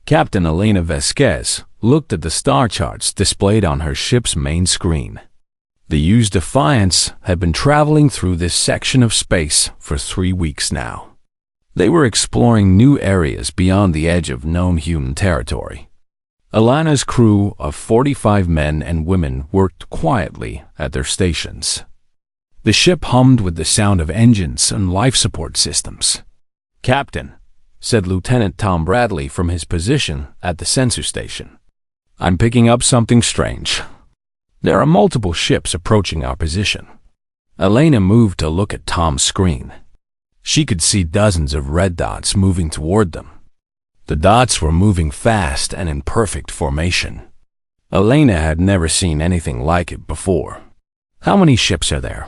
Captain Elena Vasquez looked at the star charts displayed on her ship's main screen. The used Defiance had been traveling through this section of space for 3 weeks now. They were exploring new areas beyond the edge of known human territory. Elena's crew of 45 men and women worked quietly at their stations. The ship hummed with the sound of engines and life support systems. "Captain," said Lieutenant Tom Bradley from his position at the sensor station, "I'm picking up something strange. There are multiple ships approaching our position." Elena moved to look at Tom's screen. She could see dozens of red dots moving toward them. The dots were moving fast and in perfect formation. Elena had never seen anything like it before. "How many ships are there?"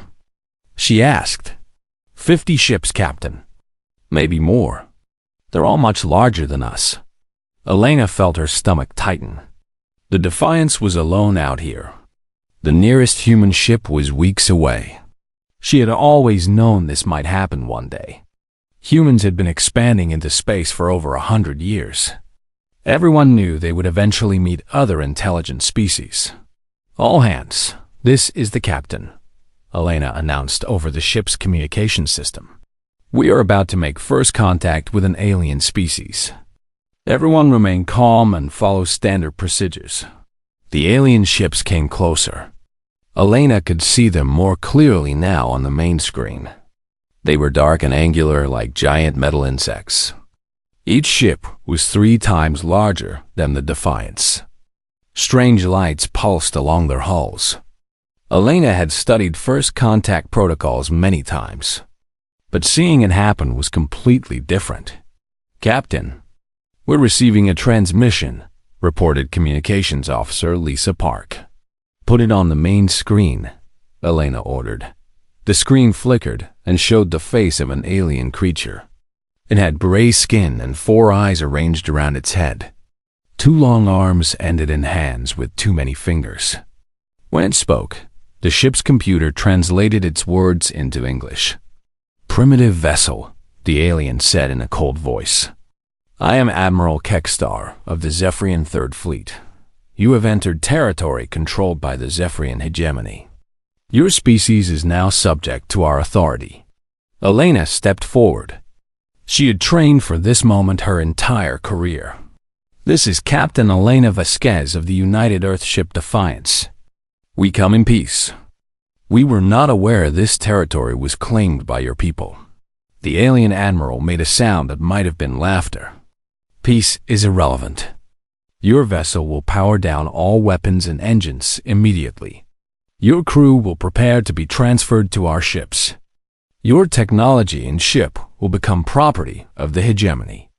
she asked. 50 ships, Captain. Maybe more. They're all much larger than us." Elena felt her stomach tighten. The Defiance was alone out here. The nearest human ship was weeks away. She had always known this might happen one day. Humans had been expanding into space for over 100 years. Everyone knew they would eventually meet other intelligent species. "All hands, this is the captain," Elena announced over the ship's communication system. "We are about to make first contact with an alien species. Everyone remain calm and follow standard procedures." The alien ships came closer. Elena could see them more clearly now on the main screen. They were dark and angular like giant metal insects. Each ship was 3 times larger than the Defiance. Strange lights pulsed along their hulls. Elena had studied first contact protocols many times, but seeing it happen was completely different. "Captain, we're receiving a transmission," reported Communications Officer Lisa Park. "Put it on the main screen," Elena ordered. The screen flickered and showed the face of an alien creature. It had gray skin and 4 eyes arranged around its head. 2 long arms ended in hands with too many fingers. When it spoke, the ship's computer translated its words into English. "Primitive vessel," the alien said in a cold voice. "I am Admiral Kekstar of the Zephrian Third Fleet. You have entered territory controlled by the Zephrian Hegemony. Your species is now subject to our authority." Elena stepped forward. She had trained for this moment her entire career. "This is Captain Elena Vasquez of the United Earth ship Defiance. We come in peace. We were not aware this territory was claimed by your people." The alien admiral made a sound that might have been laughter. "Peace is irrelevant. Your vessel will power down all weapons and engines immediately. Your crew will prepare to be transferred to our ships. Your technology and ship will become property of the Hegemony."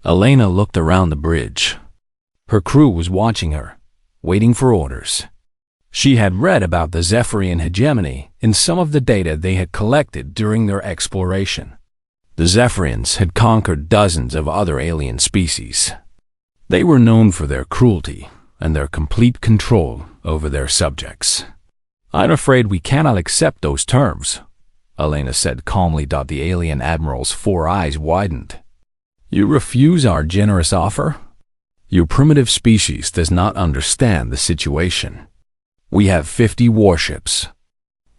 Elena looked around the bridge. Her crew was watching her, waiting for orders. She had read about the Zephrian Hegemony in some of the data they had collected during their exploration. The Zephrians had conquered dozens of other alien species. They were known for their cruelty and their complete control over their subjects. "I'm afraid we cannot accept those terms," Elena said calmly. The alien admiral's 4 eyes widened. "You refuse our generous offer? Your primitive species does not understand the situation. We have 50 warships.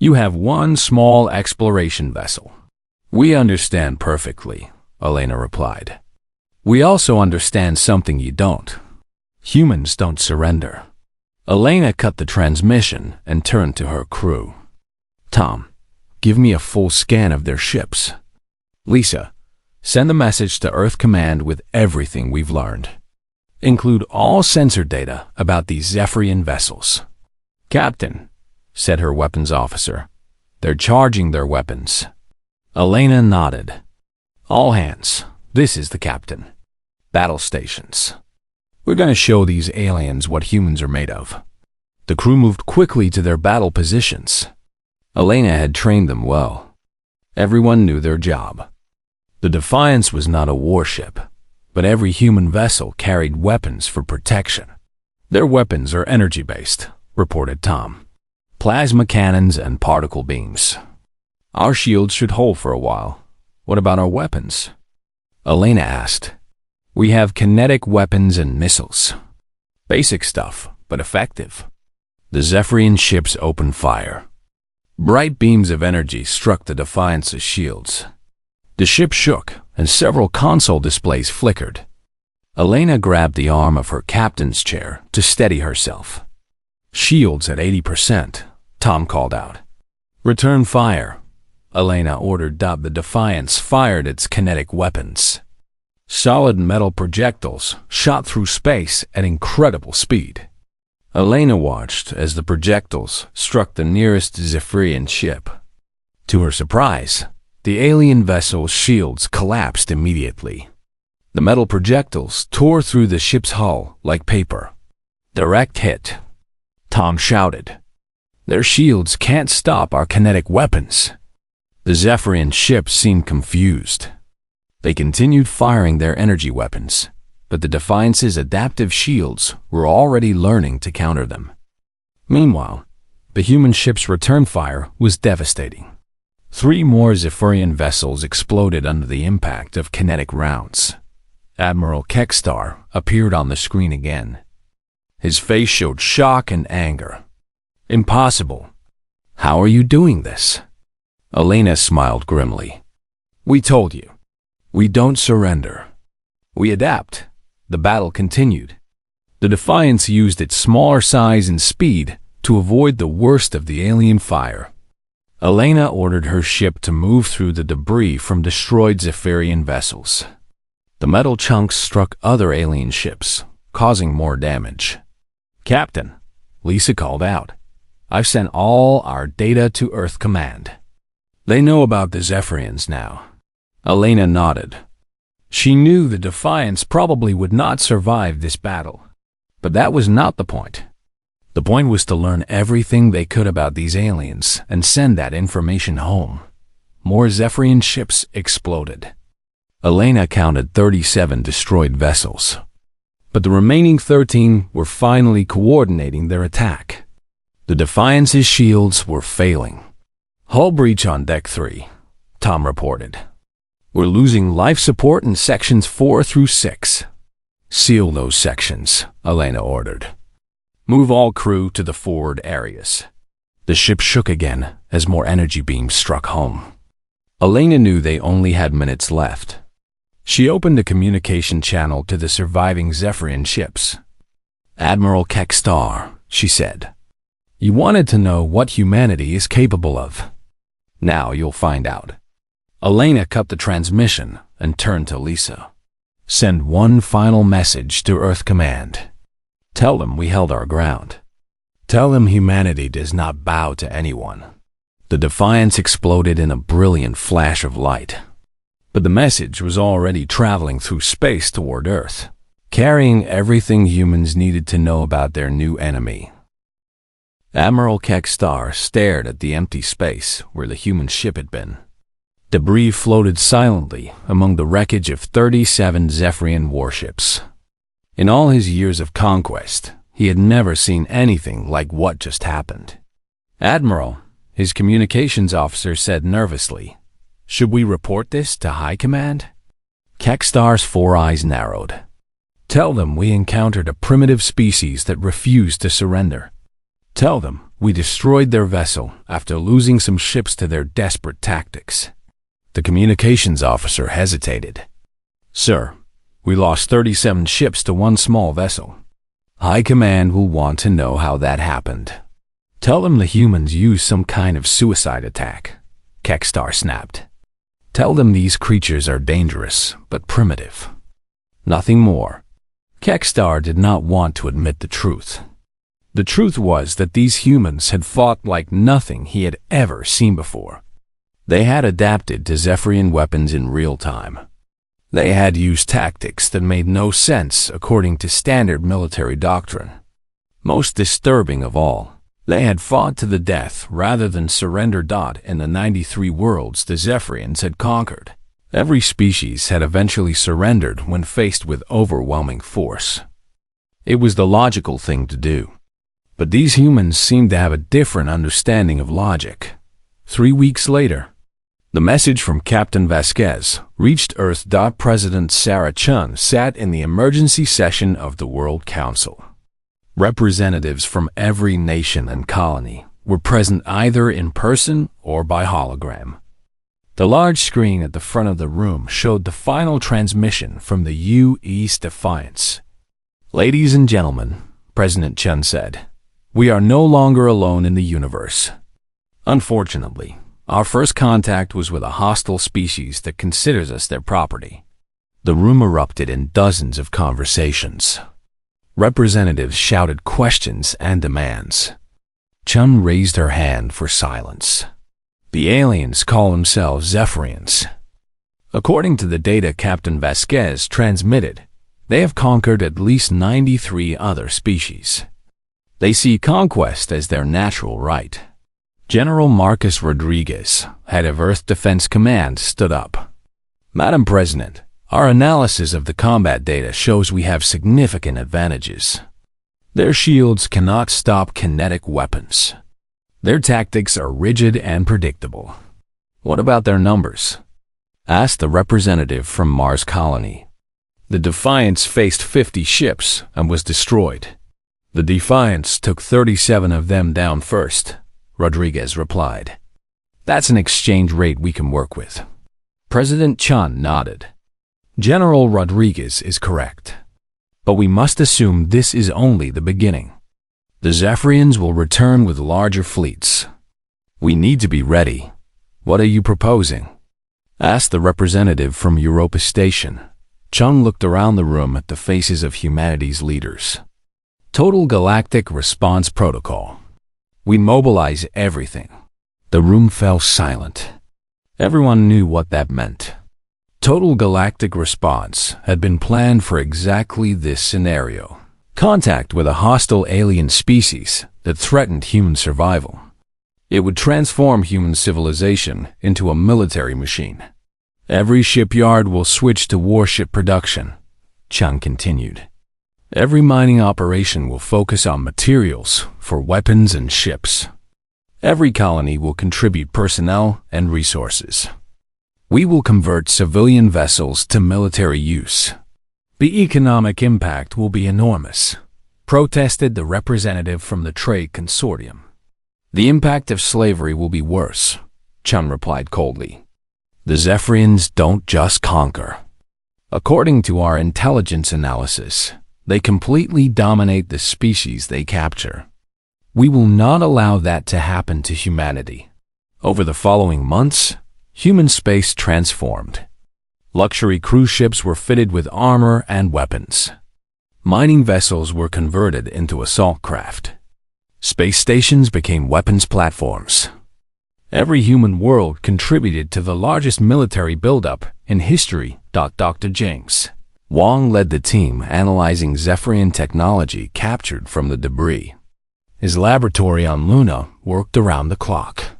You have 1 small exploration vessel." "We understand perfectly," Elena replied. "We also understand something you don't. Humans don't surrender." Elena cut the transmission and turned to her crew. "Tom, give me a full scan of their ships. Lisa, send a message to Earth Command with everything we've learned. Include all sensor data about these Zephrian vessels." "Captain," said her weapons officer, "they're charging their weapons." Elena nodded. "All hands, this is the captain. Battle stations. We're going to show these aliens what humans are made of." The crew moved quickly to their battle positions. Elena had trained them well. Everyone knew their job. The Defiance was not a warship, but every human vessel carried weapons for protection. "Their weapons are energy-based," reported Tom. "Plasma cannons and particle beams. Our shields should hold for a while. What about our weapons?" Elena asked. We have kinetic weapons and missiles. Basic stuff, but effective. The Zephrian ships opened fire. Bright beams of energy struck the Defiance's shields. The ship shook, and several console displays flickered. Elena grabbed the arm of her captain's chair to steady herself. "Shields at 80%, Tom called out. "Return fire," Elena ordered. The Defiance fired its kinetic weapons. Solid metal projectiles shot through space at incredible speed. Elena watched as the projectiles struck the nearest Zephrian ship. To her surprise, the alien vessel's shields collapsed immediately. The metal projectiles tore through the ship's hull like paper. "Direct hit," Tom shouted. "Their shields can't stop our kinetic weapons." The Zephrian ship seemed confused. They continued firing their energy weapons, but the Defiance's adaptive shields were already learning to counter them. Meanwhile, the human ship's return fire was devastating. 3 more Zephrian vessels exploded under the impact of kinetic rounds. Admiral Kextar appeared on the screen again. His face showed shock and anger. "Impossible. How are you doing this?" Elena smiled grimly. "We told you. We don't surrender. We adapt." The battle continued. The Defiance used its smaller size and speed to avoid the worst of the alien fire. Elena ordered her ship to move through the debris from destroyed Zephrian vessels. The metal chunks struck other alien ships, causing more damage. "Captain," Lisa called out, "I've sent all our data to Earth Command. They know about the Zephrians now." Elena nodded. She knew the Defiance probably would not survive this battle. But that was not the point. The point was to learn everything they could about these aliens and send that information home. More Zephrian ships exploded. Elena counted 37 destroyed vessels. But the remaining 13 were finally coordinating their attack. The Defiance's shields were failing. "Hull breach on Deck 3, Tom reported. "We're losing life support in sections 4 through 6. "Seal those sections," Elena ordered. "Move all crew to the forward areas." The ship shook again as more energy beams struck home. Elena knew they only had minutes left. She opened a communication channel to the surviving Zephrian ships. "Admiral Kextar," she said. "You wanted to know what humanity is capable of. Now you'll find out." Elena cut the transmission and turned to Lisa. "Send one final message to Earth Command. Tell them we held our ground. Tell them humanity does not bow to anyone." The Defiance exploded in a brilliant flash of light. But the message was already traveling through space toward Earth, carrying everything humans needed to know about their new enemy. Admiral Kextar stared at the empty space where the human ship had been. Debris floated silently among the wreckage of 37 Zephrian warships. In all his years of conquest, he had never seen anything like what just happened. "Admiral," his communications officer said nervously, "should we report this to High Command?" Kextar's 4 eyes narrowed. "Tell them we encountered a primitive species that refused to surrender. Tell them we destroyed their vessel after losing some ships to their desperate tactics." The communications officer hesitated. "Sir, we lost 37 ships to 1 small vessel. High Command will want to know how that happened. Tell them the humans used some kind of suicide attack," Kextar snapped. "Tell them these creatures are dangerous, but primitive. Nothing more." Kextar did not want to admit the truth. The truth was that these humans had fought like nothing he had ever seen before. They had adapted to Zephrian weapons in real time. They had used tactics that made no sense according to standard military doctrine. Most disturbing of all, they had fought to the death rather than surrender. In the 93 worlds the Zephrians had conquered, every species had eventually surrendered when faced with overwhelming force. It was the logical thing to do. But these humans seemed to have a different understanding of logic. 3 weeks later, The message from Captain Vasquez reached Earth. President Sarah Chun sat in the emergency session of the World Council. Representatives from every nation and colony were present either in person or by hologram. The large screen at the front of the room showed the final transmission from the U.S. Defiance. "Ladies and gentlemen," President Chun said, "we are no longer alone in the universe. Unfortunately, our first contact was with a hostile species that considers us their property." The room erupted in dozens of conversations. Representatives shouted questions and demands. Chun raised her hand for silence. "The aliens call themselves Zephrians. According to the data Captain Vasquez transmitted, they have conquered at least 93 other species. They see conquest as their natural right." General Marcus Rodriguez, head of Earth Defense Command, stood up. "Madam President, our analysis of the combat data shows we have significant advantages. Their shields cannot stop kinetic weapons. Their tactics are rigid and predictable." "What about their numbers?" asked the representative from Mars Colony. "The Defiance faced 50 ships and was destroyed. The Defiance took 37 of them down first," Rodriguez replied. "That's an exchange rate we can work with." President Chun nodded. "General Rodriguez is correct. But we must assume this is only the beginning. The Zephrians will return with larger fleets. We need to be ready. What are you proposing?" asked the representative from Europa Station. Chun looked around the room at the faces of humanity's leaders. "Total Galactic Response Protocol. We mobilize everything." The room fell silent. Everyone knew what that meant. Total Galactic Response had been planned for exactly this scenario: contact with a hostile alien species that threatened human survival. It would transform human civilization into a military machine. "Every shipyard will switch to warship production," Chun continued. "Every mining operation will focus on materials for weapons and ships. Every colony will contribute personnel and resources. We will convert civilian vessels to military use. The economic impact will be enormous," protested the representative from the Trade Consortium. "The impact of slavery will be worse," Chun replied coldly. "The Zephrians don't just conquer. According to our intelligence analysis, they completely dominate the species they capture. We will not allow that to happen to humanity." Over the following months, human space transformed. Luxury cruise ships were fitted with armor and weapons. Mining vessels were converted into assault craft. Space stations became weapons platforms. Every human world contributed to the largest military buildup in history. Dr. James Wong led the team analyzing Zephrian technology captured from the debris. His laboratory on Luna worked around the clock.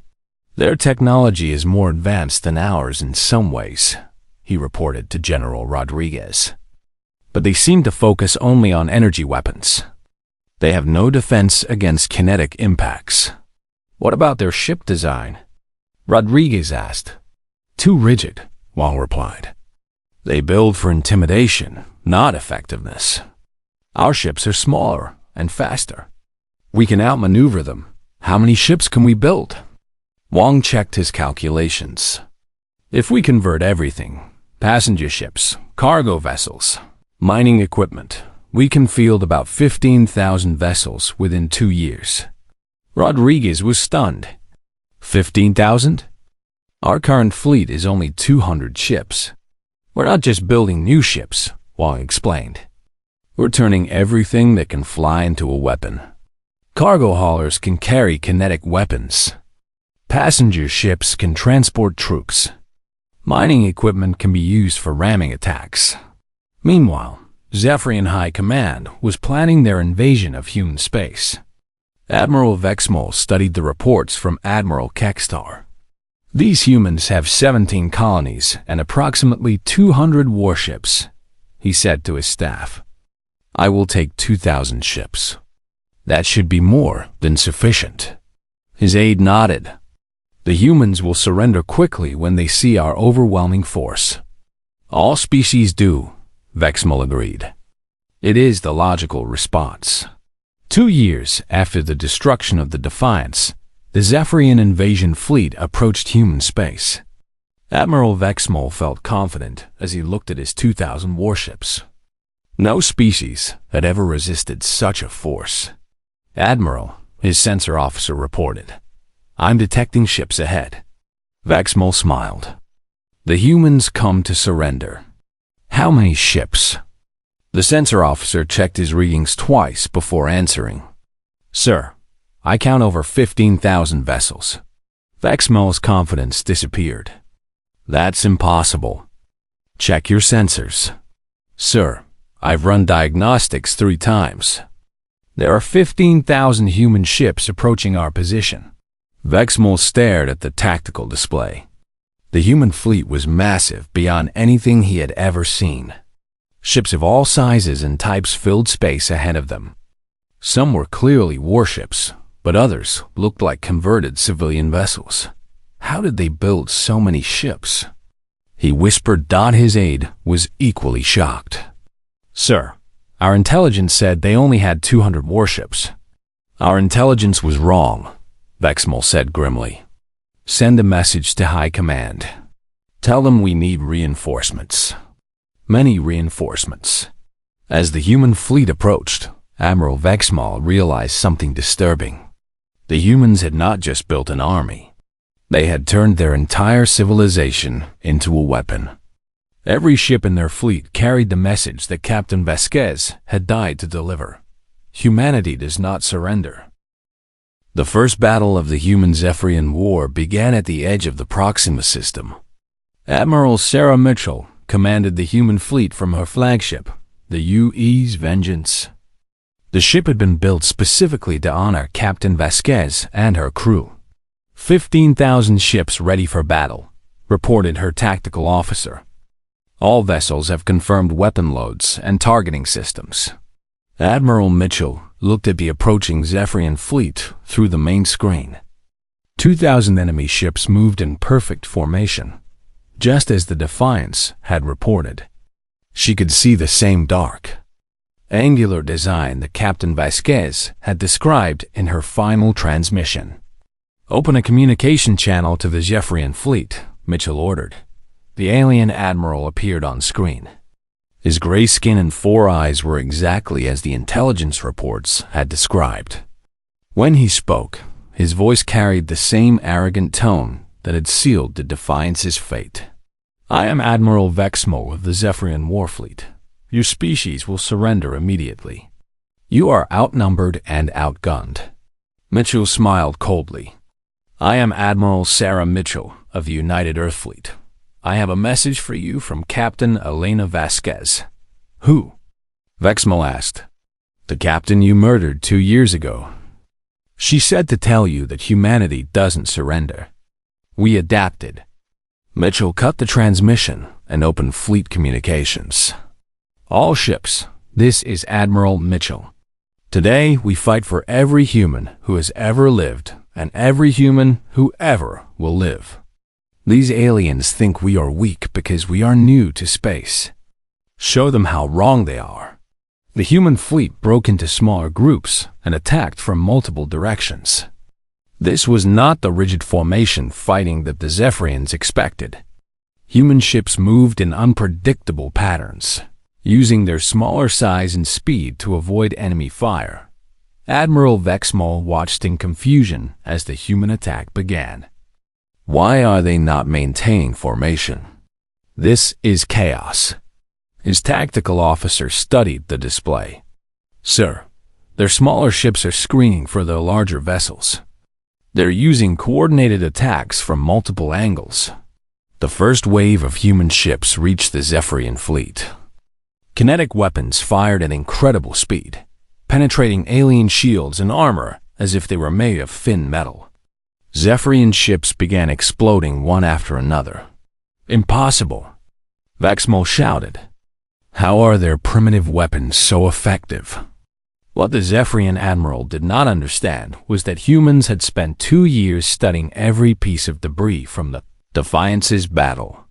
"Their technology is more advanced than ours in some ways," he reported to General Rodriguez. "But they seem to focus only on energy weapons. They have no defense against kinetic impacts." "What about their ship design?" Rodriguez asked. "Too rigid," Wong replied. "They build for intimidation, not effectiveness. Our ships are smaller and faster. We can outmaneuver them. How many ships can we build?" Wong checked his calculations. "If we convert everything, passenger ships, cargo vessels, mining equipment, we can field about 15,000 vessels within 2 years." Rodriguez was stunned. 15,000? Our current fleet is only 200 ships. "We're not just building new ships," Wong explained. "We're turning everything that can fly into a weapon. Cargo haulers can carry kinetic weapons. Passenger ships can transport troops. Mining equipment can be used for ramming attacks." Meanwhile, Zephrian High Command was planning their invasion of human space. Admiral Vexmol studied the reports from Admiral Kekstar. "These humans have 17 colonies and approximately 200 warships," he said to his staff. "I will take 2,000 ships. That should be more than sufficient." His aide nodded. The humans will surrender quickly when they see our overwhelming force. All species do, Vexmal agreed. It is the logical response. 2 years after the destruction of the Defiance, the Zephrian invasion fleet approached human space. Admiral Vexmal felt confident as he looked at his 2,000 warships. No species had ever resisted such a force. "Admiral," his sensor officer reported, "I'm detecting ships ahead." Vexmal smiled. "The humans come to surrender." "How many ships?" The sensor officer checked his readings twice before answering. "Sir, I count over 15,000 vessels." Vexmal's confidence disappeared. "That's impossible." "Check your sensors." "Sir, I've run diagnostics 3 times. There are 15,000 human ships approaching our position." Vexmal stared at the tactical display. The human fleet was massive beyond anything he had ever seen. Ships of all sizes and types filled space ahead of them. Some were clearly warships, but others looked like converted civilian vessels. How did they build so many ships? He whispered. His aide was equally shocked. "Sir, our intelligence said they only had 200 warships." "Our intelligence was wrong," Vexmal said grimly. "Send a message to High Command. Tell them we need reinforcements. Many reinforcements." As the human fleet approached, Admiral Vexmal realized something disturbing. The humans had not just built an army. They had turned their entire civilization into a weapon. Every ship in their fleet carried the message that Captain Vasquez had died to deliver. Humanity does not surrender. The first battle of the human-Zephrian War began at the edge of the Proxima system. Admiral Sarah Mitchell commanded the human fleet from her flagship, the UE's Vengeance. The ship had been built specifically to honor Captain Vasquez and her crew. 15,000 ships ready for battle, reported her tactical officer. All vessels have confirmed weapon loads and targeting systems. Admiral Mitchell looked at the approaching Zephrian fleet through the main screen. 2,000 enemy ships moved in perfect formation, just as the Defiance had reported. She could see the same dark, angular design that Captain Vasquez had described in her final transmission. "Open a communication channel to the Zephrian fleet," Mitchell ordered. The alien admiral appeared on screen. His gray skin and 4 eyes were exactly as the intelligence reports had described. When he spoke, his voice carried the same arrogant tone that had sealed the Defiance's fate. "I am Admiral Vexmal of the Zephrian Warfleet. Your species will surrender immediately. You are outnumbered and outgunned." Mitchell smiled coldly. "I am Admiral Sarah Mitchell of the United Earth Fleet. I have a message for you from Captain Elena Vasquez." "Who?" Vexmal asked. "The captain you murdered 2 years ago. She said to tell you that humanity doesn't surrender. We adapted." Mitchell cut the transmission and opened fleet communications. "All ships, this is Admiral Mitchell. Today we fight for every human who has ever lived and every human who ever will live. These aliens think we are weak because we are new to space. Show them how wrong they are." The human fleet broke into smaller groups and attacked from multiple directions. This was not the rigid formation fighting that the Zephrians expected. Human ships moved in unpredictable patterns, using their smaller size and speed to avoid enemy fire. Admiral Vexmal watched in confusion as the human attack began. "Why are they not maintaining formation? This is chaos." His tactical officer studied the display. "Sir, their smaller ships are screening for their larger vessels. They're using coordinated attacks from multiple angles." The first wave of human ships reached the Zephrian fleet. Kinetic weapons fired at incredible speed, penetrating alien shields and armor as if they were made of thin metal. Zephrian ships began exploding one after another. "Impossible!" Vexmal shouted. "How are their primitive weapons so effective?" What the Zephrian admiral did not understand was that humans had spent 2 years studying every piece of debris from the Defiance's battle.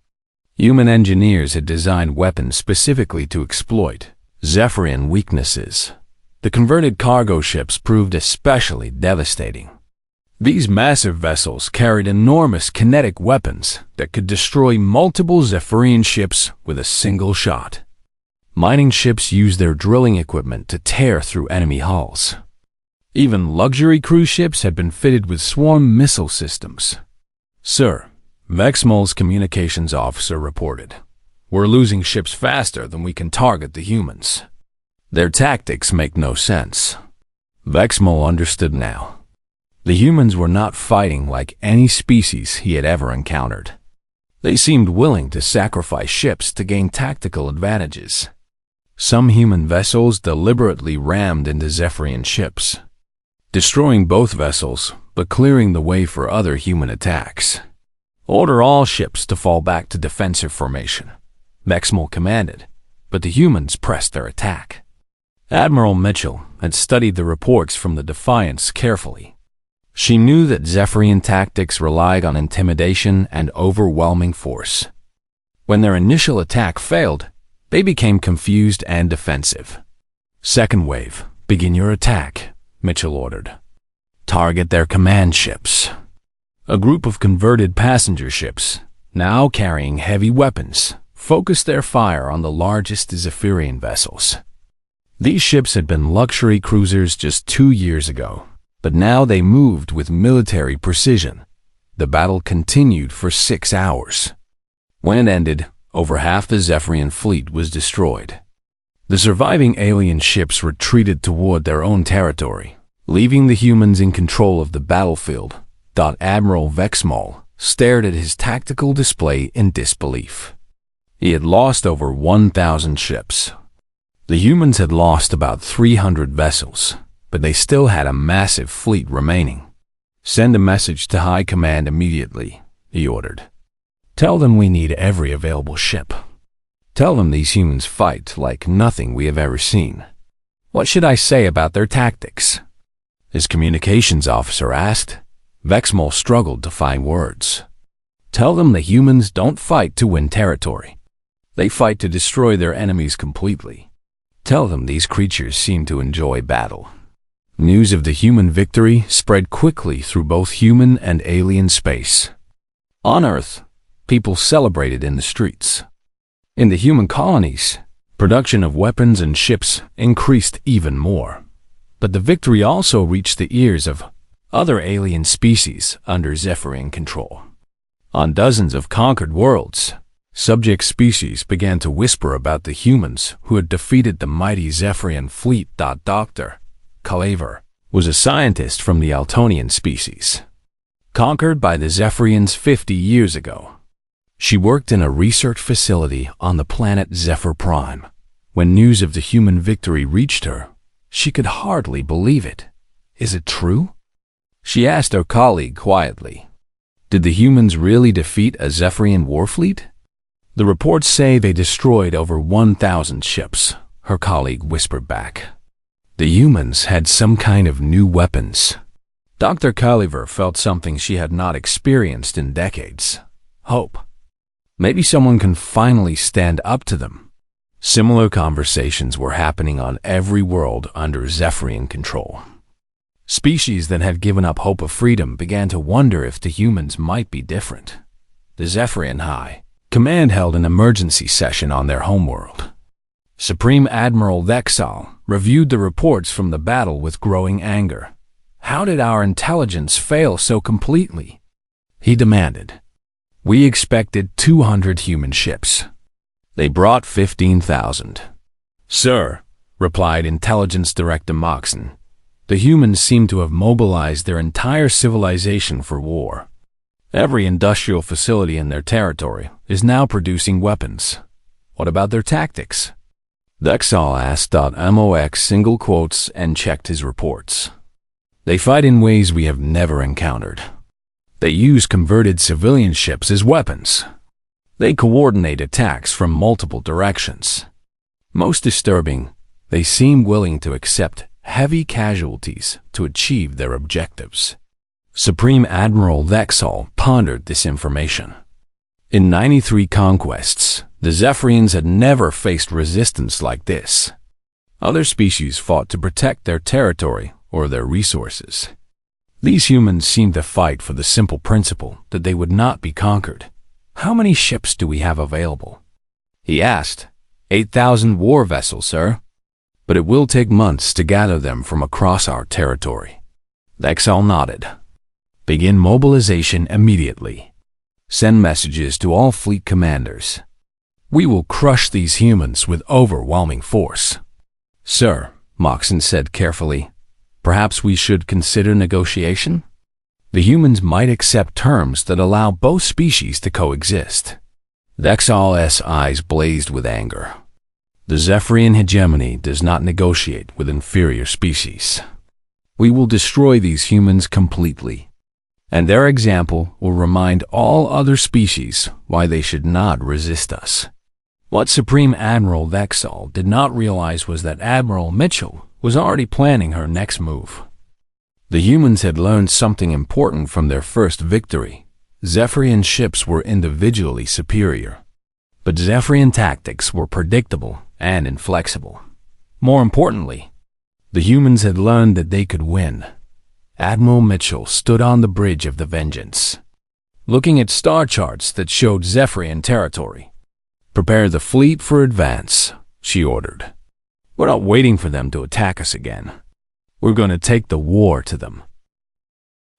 Human engineers had designed weapons specifically to exploit Zephrian weaknesses. The converted cargo ships proved especially devastating. These massive vessels carried enormous kinetic weapons that could destroy multiple Zephrian ships with a single shot. Mining ships used their drilling equipment to tear through enemy hulls. Even luxury cruise ships had been fitted with swarm missile systems. "Sir," Vexmol's communications officer reported, "we're losing ships faster than we can target the humans. Their tactics make no sense." Vexmol understood now. The humans were not fighting like any species he had ever encountered. They seemed willing to sacrifice ships to gain tactical advantages. Some human vessels deliberately rammed into Zephrian ships, destroying both vessels but clearing the way for other human attacks. "Order all ships to fall back to defensive formation," Vexmol commanded, but the humans pressed their attack. Admiral Mitchell had studied the reports from the Defiance carefully. She knew that Zephrian tactics relied on intimidation and overwhelming force. When their initial attack failed, they became confused and defensive. "Second wave, begin your attack," Mitchell ordered. "Target their command ships." A group of converted passenger ships, now carrying heavy weapons, focused their fire on the largest Zephrian vessels. These ships had been luxury cruisers just 2 years ago, but now they moved with military precision. The battle continued for 6 hours. When it ended, over half the Zephrian fleet was destroyed. The surviving alien ships retreated toward their own territory, leaving the humans in control of the battlefield. Admiral Vexmol stared at his tactical display in disbelief. He had lost over 1,000 ships. The humans had lost about 300 vessels, but they still had a massive fleet remaining. "Send a message to High Command immediately," he ordered. "Tell them we need every available ship. Tell them these humans fight like nothing we have ever seen." "What should I say about their tactics?" his communications officer asked. Vexmol struggled to find words. "Tell them the humans don't fight to win territory. They fight to destroy their enemies completely. Tell them these creatures seem to enjoy battle." News of the human victory spread quickly through both human and alien space. On Earth, people celebrated in the streets. In the human colonies, production of weapons and ships increased even more. But the victory also reached the ears of other alien species under Zephrian control. On dozens of conquered worlds, subject species began to whisper about the humans who had defeated the mighty Zephrian fleet. Dr. Calaver was a scientist from the Altonian species, conquered by the Zephrians 50 years ago. She worked in a research facility on the planet Zephyr Prime. When news of the human victory reached her, she could hardly believe it. "Is it true?" she asked her colleague quietly. "Did the humans really defeat a Zephrian war fleet?" "The reports say they destroyed over 1,000 ships," her colleague whispered back. "The humans had some kind of new weapons." Dr. Culliver felt something she had not experienced in decades. Hope. Maybe someone can finally stand up to them. Similar conversations were happening on every world under Zephrian control. Species that had given up hope of freedom began to wonder if the humans might be different. The Zephrian High Command held an emergency session on their homeworld. Supreme Admiral Vexal reviewed the reports from the battle with growing anger. "How did our intelligence fail so completely?" he demanded. "We expected 200 human ships. They brought 15,000. "Sir," replied Intelligence Director Moxon, "the humans seem to have mobilized their entire civilization for war. Every industrial facility in their territory is now producing weapons. What about their tactics?" Vexal asked. MOX single quotes and checked his reports. "They fight in ways we have never encountered. They use converted civilian ships as weapons. They coordinate attacks from multiple directions. Most disturbing, they seem willing to accept heavy casualties to achieve their objectives. Supreme Admiral Vexal pondered this information. In 93 conquests, the Zephrians had never faced resistance like this. Other species fought to protect their territory or their resources. These humans seemed to fight for the simple principle that they would not be conquered. "How many ships do we have available?" he asked. 8,000 war vessels, sir. But it will take months to gather them from across our territory. Vexal nodded. Begin mobilization immediately. Send messages to all fleet commanders. We will crush these humans with overwhelming force. Sir, Moxon said carefully, perhaps we should consider negotiation? The humans might accept terms that allow both species to coexist. Vexal's eyes blazed with anger. The Zephrian hegemony does not negotiate with inferior species. We will destroy these humans completely, and their example will remind all other species why they should not resist us. What Supreme Admiral Vexal did not realize was that Admiral Mitchell was already planning her next move. The humans had learned something important from their first victory. Zephrian ships were individually superior, but Zephrian tactics were predictable and inflexible. More importantly, the humans had learned that they could win. Admiral Mitchell stood on the bridge of the Vengeance, looking at star charts that showed Zephrian territory. "Prepare the fleet for advance," she ordered. "We're not waiting for them to attack us again. We're going to take the war to them."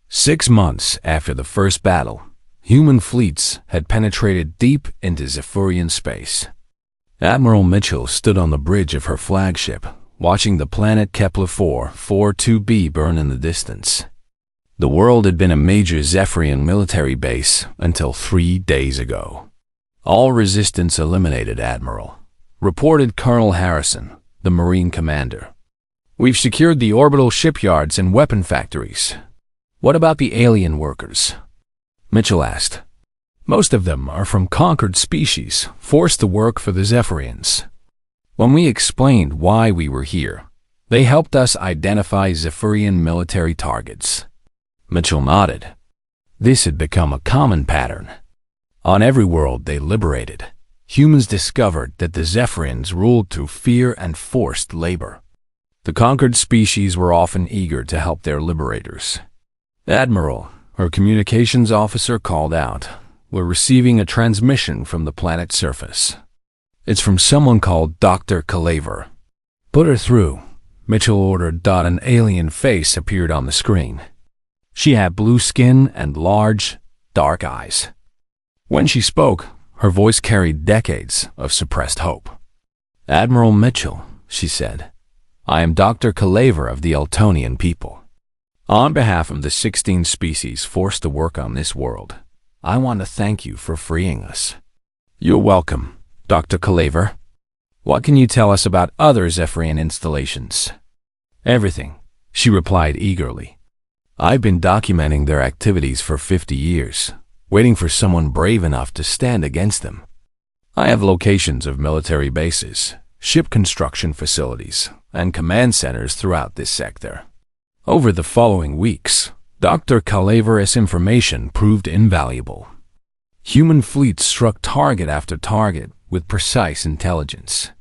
6 months after the first battle, human fleets had penetrated deep into Zephrian space. Admiral Mitchell stood on the bridge of her flagship, watching the planet Kepler-442b burn in the distance. The world had been a major Zephrian military base until 3 days ago. "All resistance eliminated, Admiral," reported Colonel Harrison, the Marine commander. "We've secured the orbital shipyards and weapon factories." "What about the alien workers?" Mitchell asked. "Most of them are from conquered species, forced to work for the Zephrians. When we explained why we were here, they helped us identify Zephrian military targets." Mitchell nodded. This had become a common pattern. On every world they liberated, humans discovered that the Zephrians ruled through fear and forced labor. The conquered species were often eager to help their liberators. "Admiral," her communications officer called out, "we're receiving a transmission from the planet's surface. It's from someone called Dr. Calaver." "Put her through," Mitchell ordered. An alien face appeared on the screen. She had blue skin and large, dark eyes. When she spoke, her voice carried decades of suppressed hope. "Admiral Mitchell," she said, "I am Dr. Calaver of the Eltonian people. On behalf of the 16 species forced to work on this world, I want to thank you for freeing us." "You're welcome, Dr. Calaver. What can you tell us about other Zephrian installations?" "Everything," she replied eagerly. "I've been documenting their activities for 50 years, waiting for someone brave enough to stand against them. I have locations of military bases, ship construction facilities, and command centers throughout this sector." Over the following weeks, Dr. Calaver's information proved invaluable. Human fleets struck target after target with precise intelligence.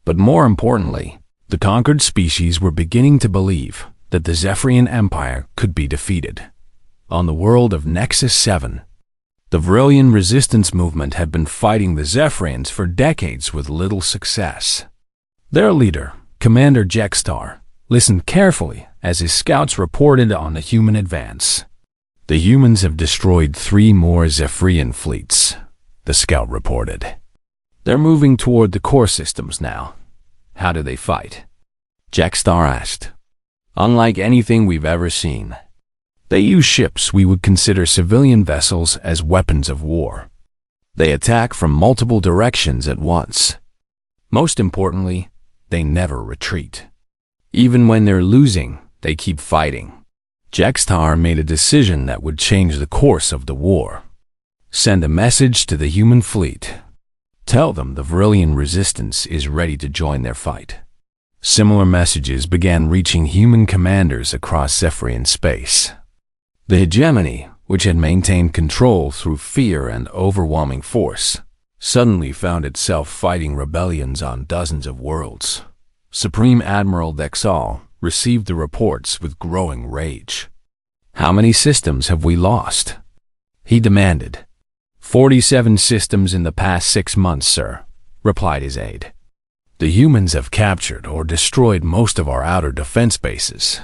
But more importantly, the conquered species were beginning to believe that the Zephrian Empire could be defeated. On the world of Nexus 7, the Vrillian resistance movement had been fighting the Zephrians for decades with little success. Their leader, Commander Jextar, listened carefully as his scouts reported on the human advance. "The humans have destroyed 3 more Zephrian fleets," the scout reported. "They're moving toward the core systems now." "How do they fight?" Jextar asked. "Unlike anything we've ever seen. They use ships we would consider civilian vessels as weapons of war. They attack from multiple directions at once. Most importantly, they never retreat. Even when they're losing, they keep fighting." Jextar made a decision that would change the course of the war. "Send a message to the human fleet. Tell them the Vrillian resistance is ready to join their fight." Similar messages began reaching human commanders across Zephrian space. The Hegemony, which had maintained control through fear and overwhelming force, suddenly found itself fighting rebellions on dozens of worlds. Supreme Admiral Dexal received the reports with growing rage. "How many systems have we lost?" he demanded. 47 systems in the past 6 months, sir," replied his aide. "The humans have captured or destroyed most of our outer defense bases.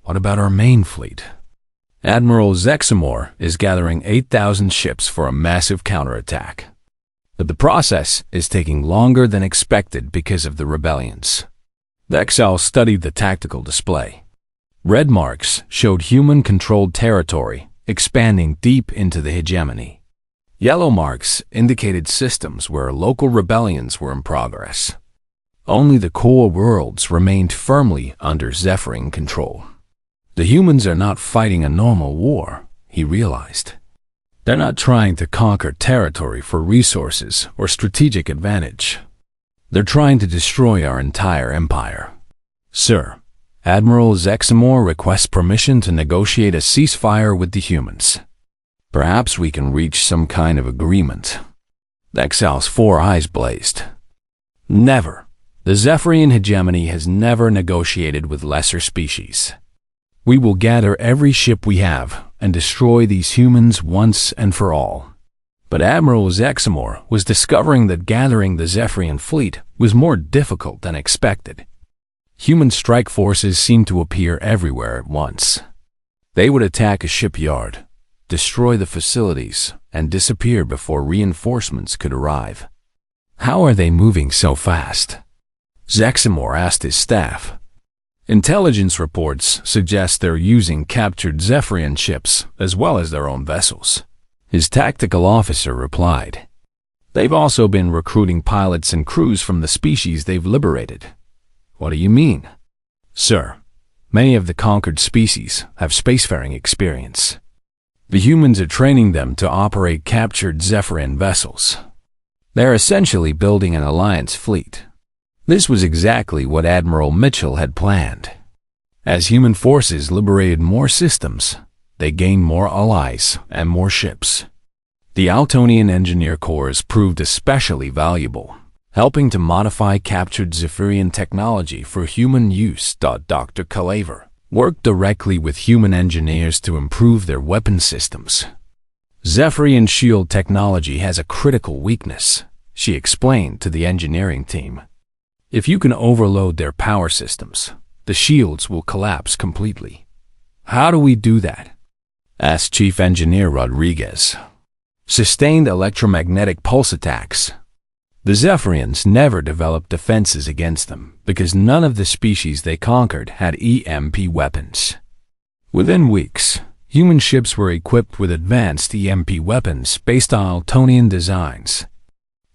What about our main fleet?" "Admiral Zexamore is gathering 8,000 ships for a massive counterattack. But the process is taking longer than expected because of the rebellions." Dexal studied the tactical display. Red marks showed human-controlled territory expanding deep into the Hegemony. Yellow marks indicated systems where local rebellions were in progress. Only the core worlds remained firmly under Zephrian control. The humans are not fighting a normal war, he realized. They're not trying to conquer territory for resources or strategic advantage. They're trying to destroy our entire empire. "Sir, Admiral Zexamore requests permission to negotiate a ceasefire with the humans. Perhaps we can reach some kind of agreement." Dexal's 4 eyes blazed. "Never. The Zephrian Hegemony has never negotiated with lesser species. We will gather every ship we have and destroy these humans once and for all." But Admiral Zexamore was discovering that gathering the Zephrian fleet was more difficult than expected. Human strike forces seemed to appear everywhere at once. They would attack a shipyard, destroy the facilities, and disappear before reinforcements could arrive. "How are they moving so fast?" Zexamore asked his staff. "Intelligence reports suggest they're using captured Zephrian ships as well as their own vessels," his tactical officer replied. "They've also been recruiting pilots and crews from the species they've liberated." "What do you mean?" "Sir, many of the conquered species have spacefaring experience. The humans are training them to operate captured Zephrian vessels. They're essentially building an alliance fleet." This was exactly what Admiral Mitchell had planned. As human forces liberated more systems, they gained more allies and more ships. The Altonian engineer corps proved especially valuable, helping to modify captured Zephrian technology for human use. Dr. Calaver worked directly with human engineers to improve their weapon systems. "Zephrian shield technology has a critical weakness," she explained to the engineering team. "If you can overload their power systems, the shields will collapse completely." "How do we do that?" asked Chief Engineer Rodriguez. "Sustained electromagnetic pulse attacks. The Zephrians never developed defenses against them because none of the species they conquered had EMP weapons." Within weeks, human ships were equipped with advanced EMP weapons based on Altonian designs.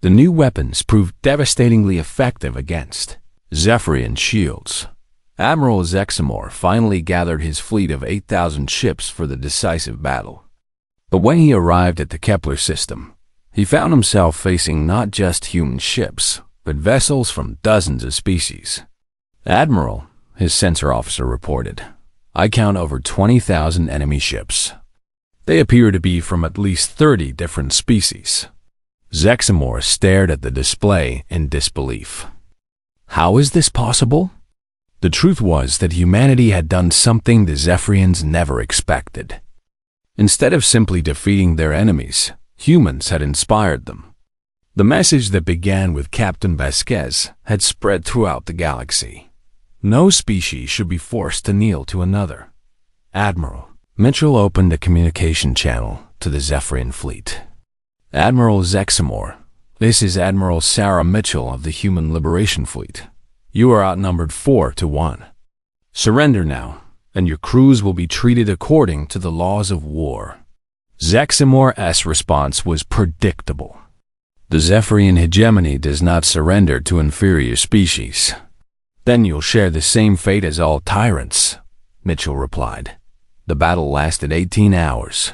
The new weapons proved devastatingly effective against Zephrian shields. Admiral Zexamore finally gathered his fleet of 8,000 ships for the decisive battle. But when he arrived at the Kepler system, he found himself facing not just human ships, but vessels from dozens of species. "Admiral," his sensor officer reported, "I count over 20,000 enemy ships. They appear to be from at least 30 different species." Zexamore stared at the display in disbelief. How is this possible? The truth was that humanity had done something the Zephrians never expected. Instead of simply defeating their enemies, humans had inspired them. The message that began with Captain Vasquez had spread throughout the galaxy. No species should be forced to kneel to another. "Admiral," Mitchell opened a communication channel to the Zephrian fleet. "Admiral Zexamore, this is Admiral Sarah Mitchell of the Human Liberation Fleet. You are outnumbered 4-1. Surrender now, and your crews will be treated according to the laws of war." Zexamore's response was predictable. "The Zephrian Hegemony does not surrender to inferior species." "Then you'll share the same fate as all tyrants," Mitchell replied. The battle lasted 18 hours.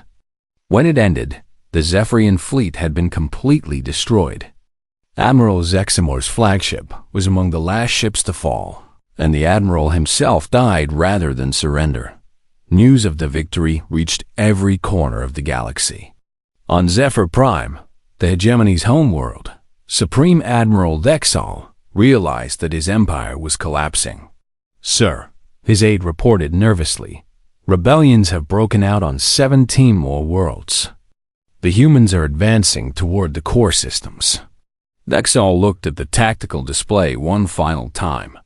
When it ended, the Zephrian fleet had been completely destroyed. Admiral Zexamore's flagship was among the last ships to fall, and the admiral himself died rather than surrender. News of the victory reached every corner of the galaxy. On Zephyr Prime, the Hegemony's homeworld, Supreme Admiral Dexal realized that his empire was collapsing. "Sir," his aide reported nervously, "rebellions have broken out on 17 more worlds. The humans are advancing toward the core systems." Dexal looked at the tactical display one final time.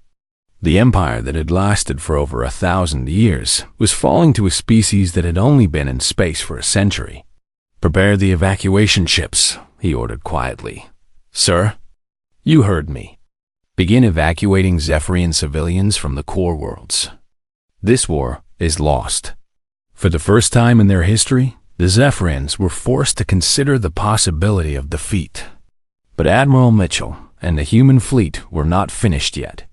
The empire that had lasted for over 1,000 years was falling to a species that had only been in space for a century. "Prepare the evacuation ships," he ordered quietly. "Sir?" "You heard me. Begin evacuating Zephrian civilians from the core worlds. This war is lost." For the first time in their history, the Zephrians were forced to consider the possibility of defeat. But Admiral Mitchell and the human fleet were not finished yet.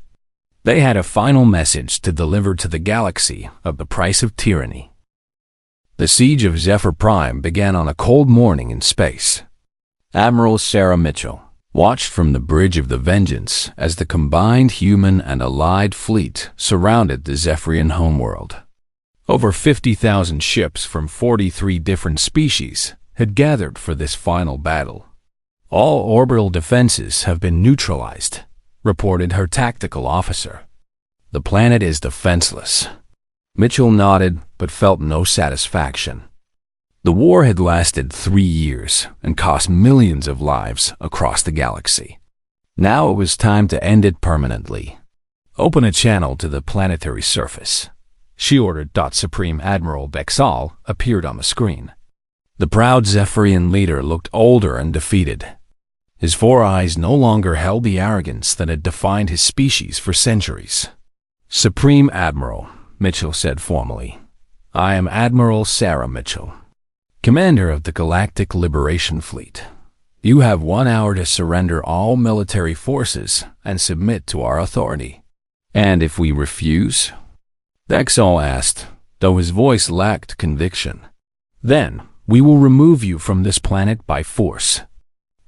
They had a final message to deliver to the galaxy of the price of tyranny. The siege of Zephyr Prime began on a cold morning in space. Admiral Sarah Mitchell watched from the Bridge of the Vengeance as the combined human and allied fleet surrounded the Zephrian homeworld. Over 50,000 ships from 43 different species had gathered for this final battle. "All orbital defenses have been neutralized," reported her tactical officer. "The planet is defenseless." Mitchell nodded but felt no satisfaction. The war had lasted 3 years and cost millions of lives across the galaxy. Now it was time to end it permanently. "Open a channel to the planetary surface," she ordered. Supreme Admiral Bexal appeared on the screen. The proud Zephrian leader looked older and defeated. His 4 eyes no longer held the arrogance that had defined his species for centuries. "Supreme Admiral," Mitchell said formally, "I am Admiral Sarah Mitchell, Commander of the Galactic Liberation Fleet. You have 1 hour to surrender all military forces and submit to our authority." "And if we refuse?" Dexal asked, though his voice lacked conviction. "Then we will remove you from this planet by force.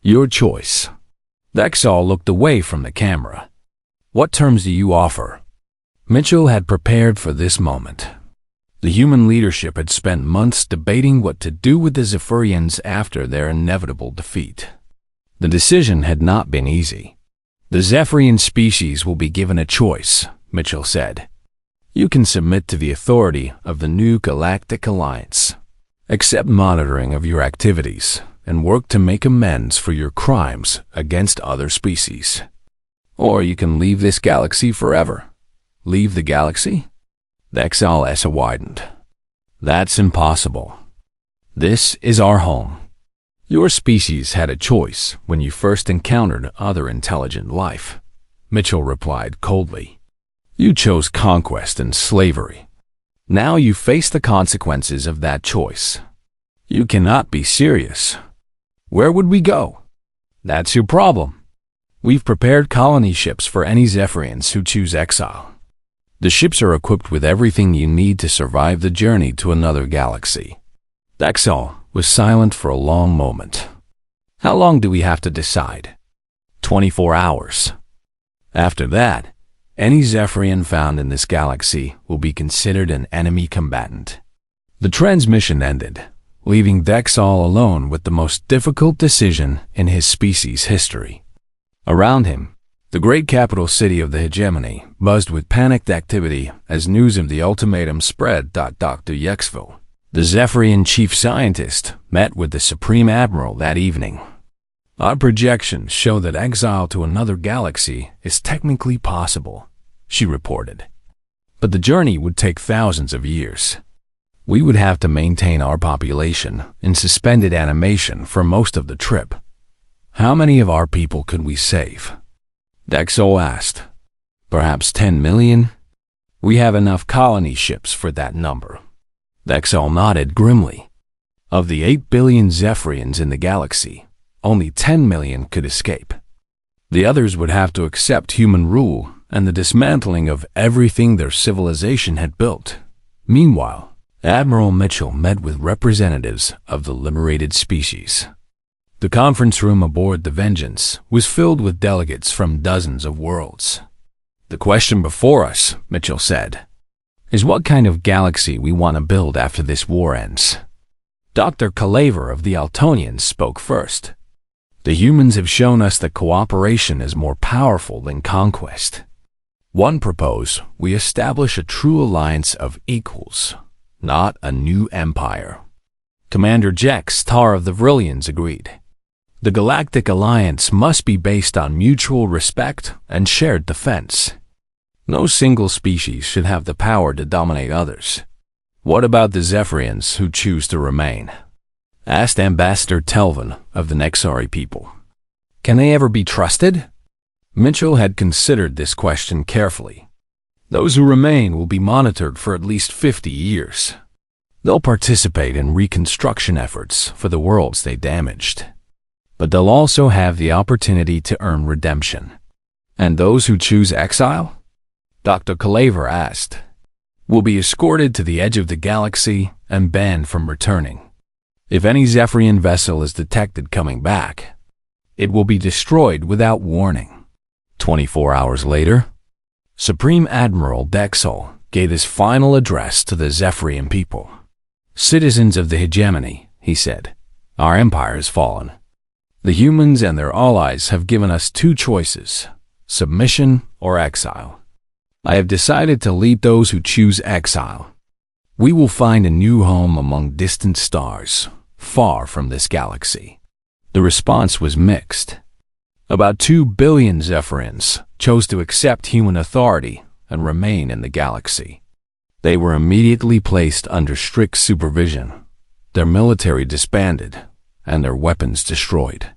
Your choice." Dexal looked away from the camera. "What terms do you offer?" Mitchell had prepared for this moment. The human leadership had spent months debating what to do with the Zephrians after their inevitable defeat. The decision had not been easy. "The Zephrian species will be given a choice," Mitchell said. "You can submit to the authority of the new Galactic Alliance, accept monitoring of your activities, and work to make amends for your crimes against other species. Or you can leave this galaxy forever." "Leave the galaxy?" Dexal's eyes widened. "That's impossible. This is our home. Your species had a choice when you first encountered other intelligent life," Mitchell replied coldly. "You chose conquest and slavery. Now you face the consequences of that choice. You cannot be serious. Where would we go?" "That's your problem. We've prepared colony ships for any Zephrians who choose exile. The ships are equipped with everything you need to survive the journey to another galaxy." Dexal was silent for a long moment. "How long do we have to decide?" 24 hours. After that, any Zephrian found in this galaxy will be considered an enemy combatant." The transmission ended, leaving Dexal alone with the most difficult decision in his species' history. Around him, the great capital city of the Hegemony buzzed with panicked activity as news of the ultimatum spread. Dr. Yexville, the Zephrian chief scientist, met with the Supreme Admiral that evening. "Our projections show that exile to another galaxy is technically possible," she reported. "But the journey would take thousands of years. We would have to maintain our population in suspended animation for most of the trip. How many of our people could we save?" Dexal asked. "Perhaps 10 million? We have enough colony ships for that number." Dexal nodded grimly. Of the 8 billion Zephrians in the galaxy, only 10 million could escape. The others would have to accept human rule and the dismantling of everything their civilization had built. Meanwhile, Admiral Mitchell met with representatives of the liberated species. The conference room aboard the Vengeance was filled with delegates from dozens of worlds. "The question before us," Mitchell said, "is what kind of galaxy we want to build after this war ends." Dr. Calaver of the Altonians spoke first. "The humans have shown us that cooperation is more powerful than conquest. One proposed we establish a true alliance of equals, not a new empire." Commander Jex Tar of the Vrillians agreed. "The Galactic Alliance must be based on mutual respect and shared defense. No single species should have the power to dominate others." "What about the Zephrians who choose to remain?" asked Ambassador Telvin of the Nexari people. "Can they ever be trusted?" Mitchell had considered this question carefully. "Those who remain will be monitored for at least 50 years. They'll participate in reconstruction efforts for the worlds they damaged. But they'll also have the opportunity to earn redemption." "And those who choose exile?" Dr. Calaver asked. "Will be escorted to the edge of the galaxy and banned from returning. If any Zephrian vessel is detected coming back, it will be destroyed without warning." 24 hours later, Supreme Admiral Dexol gave his final address to the Zephrian people. "Citizens of the Hegemony," he said, "our empire has fallen. The humans and their allies have given us two choices, submission or exile. I have decided to lead those who choose exile. We will find a new home among distant stars, far from this galaxy." The response was mixed. About 2 billion Zephrians chose to accept human authority and remain in the galaxy. They were immediately placed under strict supervision, their military disbanded, and their weapons destroyed.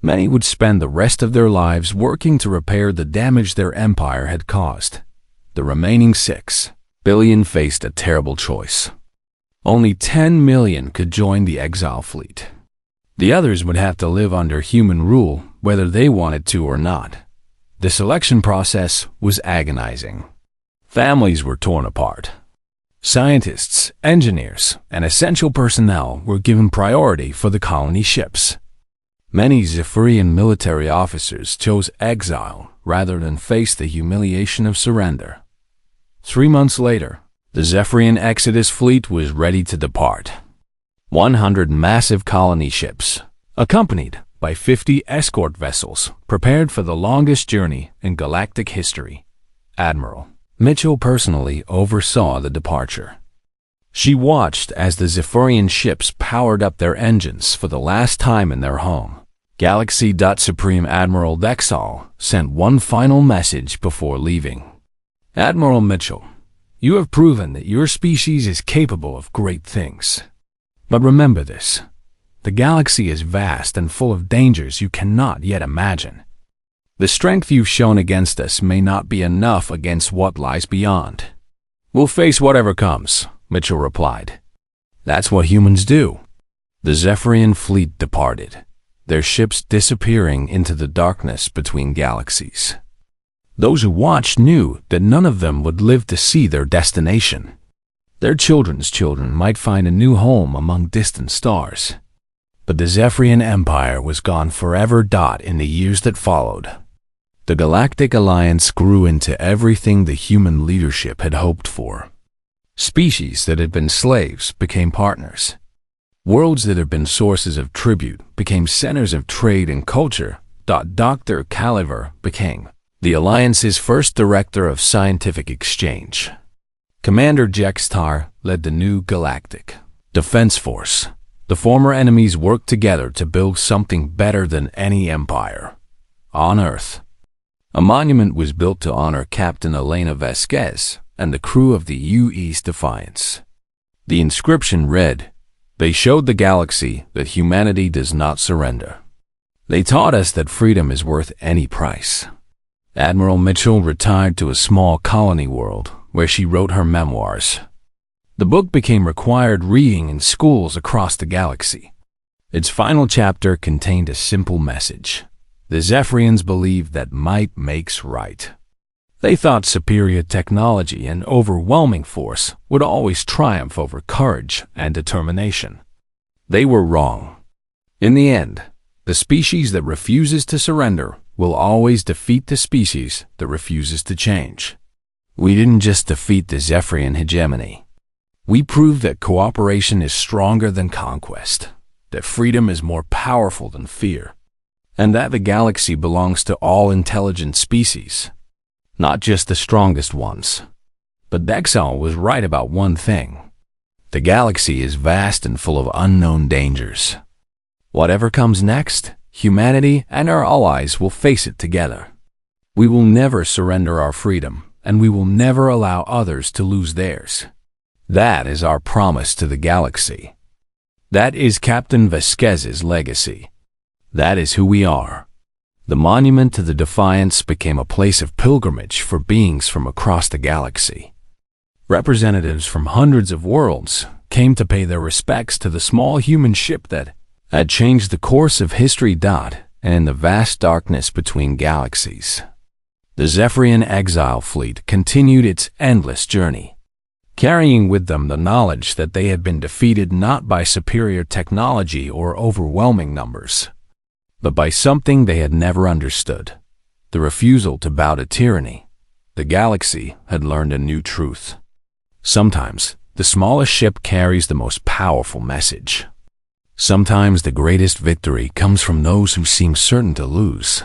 Many would spend the rest of their lives working to repair the damage their empire had caused. The remaining 6 billion faced a terrible choice. Only 10 million could join the exile fleet. The others would have to live under human rule whether they wanted to or not. The selection process was agonizing. Families were torn apart. Scientists, engineers, and essential personnel were given priority for the colony ships. Many Zephrian military officers chose exile rather than face the humiliation of surrender. 3 months later, the Zephrian Exodus fleet was ready to depart. 100 massive colony ships, accompanied by 50 escort vessels, prepared for the longest journey in galactic history. Admiral Mitchell personally oversaw the departure. She watched as the Zephrian ships powered up their engines for the last time in their home. Galaxy. Supreme Admiral Dexol sent one final message before leaving. "Admiral Mitchell, you have proven that your species is capable of great things. But remember this, the galaxy is vast and full of dangers you cannot yet imagine. The strength you've shown against us may not be enough against what lies beyond." "We'll face whatever comes," Mitchell replied. "That's what humans do." The Zephrian fleet departed, their ships disappearing into the darkness between galaxies. Those who watched knew that none of them would live to see their destination. Their children's children might find a new home among distant stars. But the Zephrian Empire was gone forever. In the years that followed, the Galactic Alliance grew into everything the human leadership had hoped for. Species that had been slaves became partners. Worlds that had been sources of tribute became centers of trade and culture. Dr. Calaver became the Alliance's first director of scientific exchange. Commander Jextar led the new Galactic Defense Force. The former enemies worked together to build something better than any empire on Earth. A monument was built to honor Captain Elena Vasquez and the crew of the U.S. Defiance. The inscription read, "They showed the galaxy that humanity does not surrender. They taught us that freedom is worth any price." Admiral Mitchell retired to a small colony world where she wrote her memoirs. The book became required reading in schools across the galaxy. Its final chapter contained a simple message. The Zephrians believed that might makes right. They thought superior technology and overwhelming force would always triumph over courage and determination. They were wrong. In the end, the species that refuses to surrender will always defeat the species that refuses to change. We didn't just defeat the Zephrian hegemony. We proved that cooperation is stronger than conquest, that freedom is more powerful than fear, and that the galaxy belongs to all intelligent species, not just the strongest ones. But Exile was right about one thing. The galaxy is vast and full of unknown dangers. Whatever comes next, humanity and our allies will face it together. We will never surrender our freedom, and we will never allow others to lose theirs. That is our promise to the galaxy. That is Captain Vasquez's legacy. That is who we are. The monument to the Defiance became a place of pilgrimage for beings from across the galaxy. Representatives from hundreds of worlds came to pay their respects to the small human ship that had changed the course of history. And in the vast darkness between galaxies, the Zephrian exile fleet continued its endless journey, carrying with them the knowledge that they had been defeated not by superior technology or overwhelming numbers, but by something they had never understood: the refusal to bow to tyranny. The galaxy had learned a new truth. Sometimes, the smallest ship carries the most powerful message. Sometimes the greatest victory comes from those who seem certain to lose.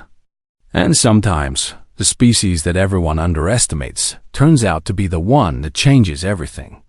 And sometimes, the species that everyone underestimates turns out to be the one that changes everything.